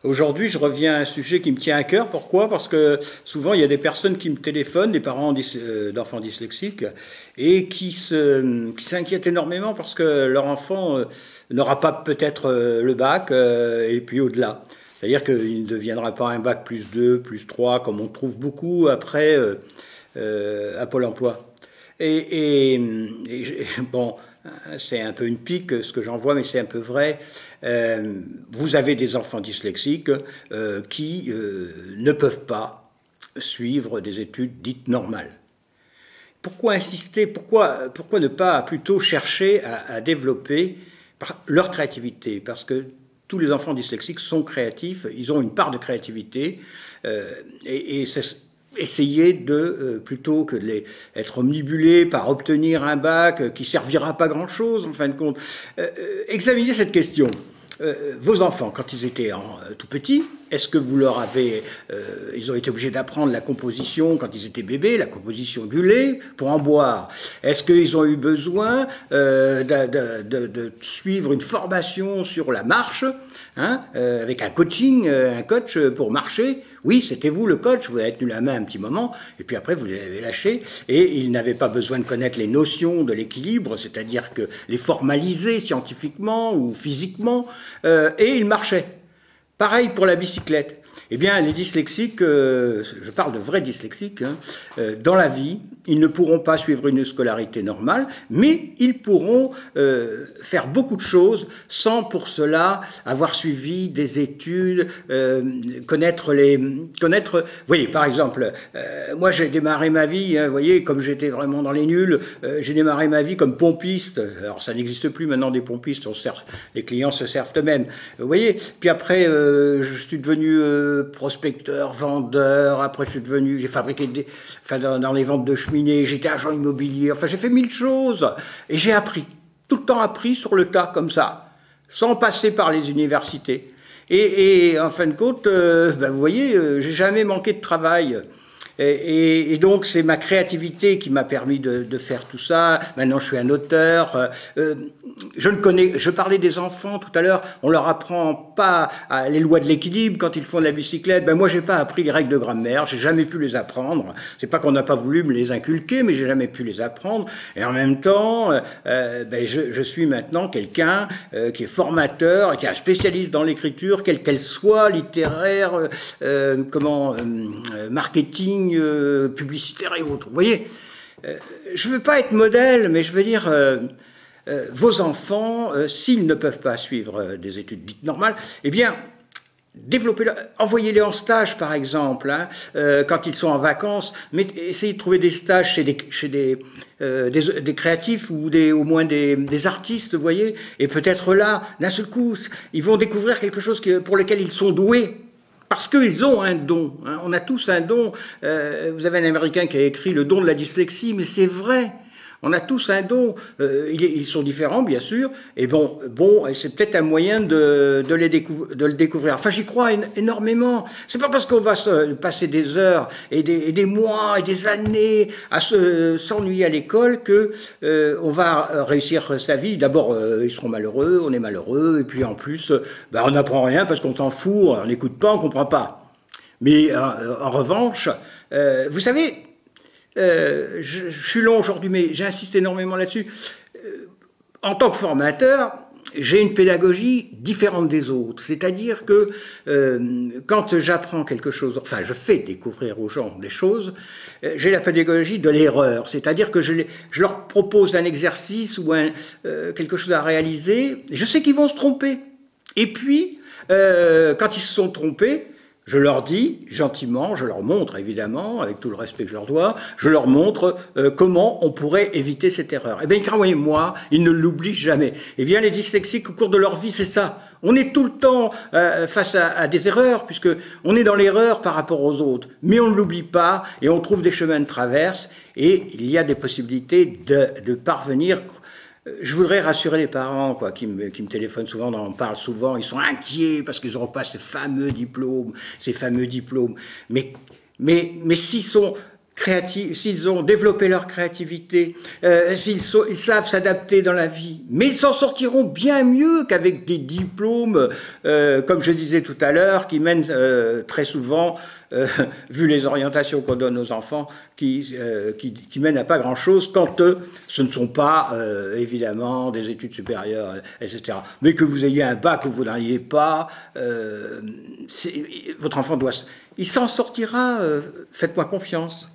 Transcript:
Aujourd'hui, je reviens à un sujet qui me tient à cœur. Pourquoi? Parce que souvent, il y a des personnes qui me téléphonent, des parents d'enfants dyslexiques, et qui s'inquiètent énormément parce que leur enfant n'aura pas peut-être le bac et puis au-delà. C'est-à-dire qu'il ne deviendra pas un bac plus 2, plus 3, comme on trouve beaucoup après à Pôle emploi. Bon, c'est un peu une pique ce que j'en vois, mais c'est un peu vrai. Vous avez des enfants dyslexiques qui ne peuvent pas suivre des études dites normales. Pourquoi insister? Pourquoi ne pas plutôt chercher à développer leur créativité? Parce que tous les enfants dyslexiques sont créatifs, ils ont une part de créativité, et c'est essayer de, plutôt que être omnibulé par obtenir un bac qui servira pas grand-chose, en fin de compte, examinez cette question. Vos enfants, quand ils étaient tout petits, est-ce que vous leur avez... ils ont été obligés d'apprendre la composition, quand ils étaient bébés, la composition du lait pour en boire? Est-ce qu'ils ont eu besoin de suivre une formation sur la marche, hein, avec un coaching, un coach pour marcher? Oui, c'était vous le coach, vous avez tenu la main un petit moment, et puis après vous l'avez lâché, et ils n'avaient pas besoin de connaître les notions de l'équilibre, c'est-à-dire que les formaliser scientifiquement ou physiquement, et ils marchaient. Pareil pour la bicyclette. Eh bien, les dyslexiques, je parle de vrais dyslexiques, hein, dans la vie, ils ne pourront pas suivre une scolarité normale, mais ils pourront faire beaucoup de choses sans pour cela avoir suivi des études, connaître... Vous voyez, par exemple, moi j'ai démarré ma vie, hein, vous voyez, comme j'étais vraiment dans les nuls, j'ai démarré ma vie comme pompiste. Alors ça n'existe plus maintenant des pompistes, les clients se servent eux-mêmes. Vous voyez, puis après, je suis devenu... prospecteur, vendeur, après j'ai fabriqué dans les ventes de cheminées, j'étais agent immobilier, enfin j'ai fait 1000 choses, et j'ai appris, tout le temps appris sur le tas, comme ça, sans passer par les universités. Et en fin de compte, vous voyez, j'ai jamais manqué de travail. Et donc, c'est ma créativité qui m'a permis de faire tout ça. Maintenant, je suis un auteur. Je parlais des enfants tout à l'heure. On leur apprend pas les lois de l'équilibre quand ils font de la bicyclette. Ben, moi, j'ai pas appris les règles de grammaire. J'ai jamais pu les apprendre. C'est pas qu'on n'a pas voulu me les inculquer, mais j'ai jamais pu les apprendre. Et en même temps, je suis maintenant quelqu'un qui est formateur, qui est un spécialiste dans l'écriture, quelle qu'elle soit, littéraire, marketing, publicitaire et autres. Vous voyez, je ne veux pas être modèle, mais je veux dire, vos enfants, s'ils ne peuvent pas suivre des études dites normales, eh bien, développez-les, envoyez-les en stage, par exemple, hein, quand ils sont en vacances, mais essayez de trouver des stages chez des créatifs ou au moins des artistes, vous voyez, et peut-être là, d'un seul coup, ils vont découvrir quelque chose pour lequel ils sont doués. Parce qu'ils ont un don, hein. On a tous un don. Vous avez un Américain qui a écrit Le don de la dyslexie, mais c'est vrai. On a tous un don. Ils sont différents, bien sûr. Et bon, c'est peut-être un moyen de le découvrir. Enfin, j'y crois énormément. C'est pas parce qu'on va passer des heures et des mois et des années à s'ennuyer à l'école que on va réussir sa vie. D'abord, ils seront malheureux, on est malheureux, et puis en plus, on n'apprend rien parce qu'on s'en fout, on n'écoute pas, on comprend pas. Mais en revanche, vous savez, je suis long aujourd'hui, mais j'insiste énormément là-dessus. En tant que formateur, j'ai une pédagogie différente des autres. C'est-à-dire que quand j'apprends quelque chose, enfin je fais découvrir aux gens des choses, j'ai la pédagogie de l'erreur. C'est-à-dire que je leur propose un exercice ou quelque chose à réaliser. Je sais qu'ils vont se tromper. Et puis, quand ils se sont trompés, je leur dis gentiment, je leur montre évidemment, avec tout le respect que je leur dois, je leur montre comment on pourrait éviter cette erreur. Eh bien, croyez-moi, ils ne l'oublient jamais. Eh bien, les dyslexiques, au cours de leur vie, c'est ça. On est tout le temps face à des erreurs, puisque on est dans l'erreur par rapport aux autres. Mais on ne l'oublie pas, et on trouve des chemins de traverse, et il y a des possibilités de parvenir. Je voudrais rassurer les parents qui me téléphonent souvent, on en parle souvent, ils sont inquiets parce qu'ils n'auront pas ces fameux diplômes. Mais s'ils sont s'ils ont développé leur créativité, ils savent s'adapter dans la vie, mais ils s'en sortiront bien mieux qu'avec des diplômes, comme je disais tout à l'heure, qui mènent très souvent, vu les orientations qu'on donne aux enfants, qui mènent à pas grand-chose quand ce ne sont pas, évidemment, des études supérieures, etc. Mais que vous ayez un bac ou vous n'ayez pas, votre enfant doit... Il s'en sortira, faites-moi confiance.